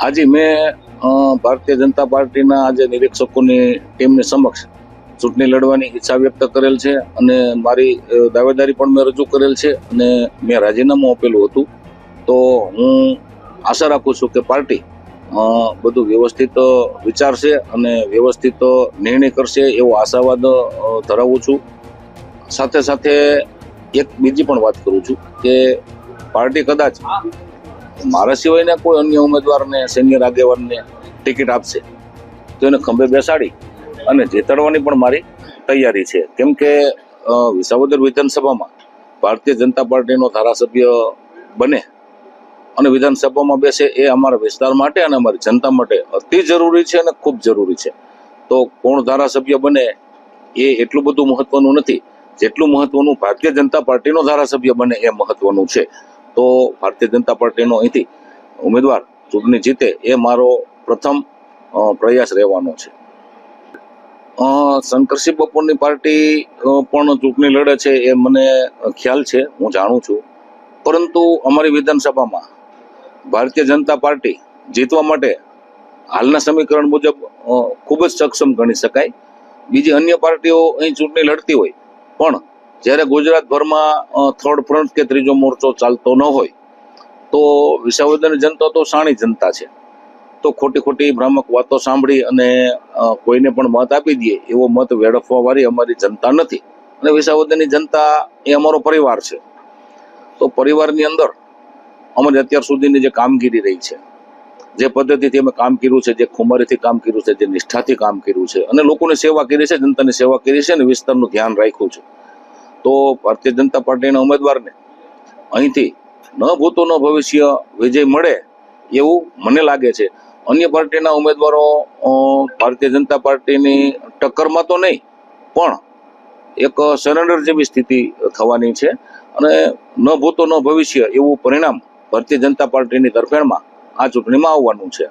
આજે મેં ભારતીય જનતા પાર્ટીના આજે નિરીક્ષકોની ટીમની સમક્ષ ચૂંટણી લડવાની ઈચ્છા વ્યક્ત કરેલ છે અને મારી દાવેદારી પણ મેં રજૂ કરેલ છે અને મેં રાજીનામું આપેલું હતું. તો હું આશા રાખું છું કે પાર્ટી બધું વ્યવસ્થિત વિચારશે અને વ્યવસ્થિત નિર્ણય કરશે એવો આશાવાદ ધરાવું છું. સાથે સાથે એક બીજી પણ વાત કરું છું કે પાર્ટી કદાચ મારા સિવાયના કોઈ અન્ય ઉમેદવારને સિનિયર આગેવાનને ટિકિટ આપશે તો એને ખંભે બેસાડી અને જીતાડવાની પણ મારી તૈયારી છે. કેમ કે વિસાવદર વિધાનસભામાં ભારતીય જનતા પાર્ટીનો ધારાસભ્ય બને અને વિધાનસભામાં બેસે એ અમારા વિસ્તાર માટે અને અમારી જનતા માટે અતિ જરૂરી છે અને ખૂબ જરૂરી છે. તો કોણ ધારાસભ્ય બને એ એટલું બધું મહત્વનું નથી જેટલું મહત્વનું ભારતીય જનતા પાર્ટીનો ધારાસભ્ય બને એ મહત્વનું છે. તો ભારતીય જનતા પાર્ટીનો અહીંથી ઉમેદવાર ચૂંટણી જીતે એ મારો પ્રથમ પ્રયાસ રહેવાનો છે. શંકરસિંહ બપોરની પાર્ટી પણ ચૂંટણી લડે છે એ મને ખ્યાલ છે, હું જાણું છું. પરંતુ અમારી વિધાનસભામાં ભારતીય જનતા પાર્ટી જીતવા માટે હાલના સમીકરણ મુજબ ખૂબ જ સક્ષમ ગણી શકાય. બીજી અન્ય પાર્ટીઓ અહીં ચૂંટણી લડતી હોય પણ જ્યારે ગુજરાતભરમાં થર્ડ ફ્રન્ટ કે ત્રીજો મોરચો ચાલતો ન હોય તો વિસાવદરની જનતા તો શાણી જનતા છે. તો ખોટી ભ્રામક વાતો સાંભળી અને કોઈને પણ મત આપી દઈએ એવો મત વેડફવા વાળી અમારી જનતા નથી. અને વિસાવદરની જનતા એ અમારો પરિવાર છે. તો પરિવારની અંદર અમારી અત્યાર સુધીની જે કામગીરી રહી છે, જે પદ્ધતિથી અમે કામ કર્યું છે, જે ખુમારીથી કામ કર્યું છે, જે નિષ્ઠાથી કામ કર્યું છે અને લોકોની સેવા કરી છે, જનતાની સેવા કરી છે અને વિસ્તારનું ધ્યાન રાખ્યું છે. તો ભારતીય જનતા પાર્ટીના ઉમેદવારને અહીંથી ન ભૂતો ન ભવિષ્ય વિજય મળે એવું મને લાગે છે. અન્ય પાર્ટીના ઉમેદવારો ભારતીય જનતા પાર્ટીની ટક્કરમાં તો નહીં પણ એક સરેન્ડર જેવી સ્થિતિ થવાની છે અને ન ભૂતો ન ભવિષ્ય એવું પરિણામ ભારતીય જનતા પાર્ટીની તરફેણમાં આ ચૂંટણીમાં આવવાનું છે.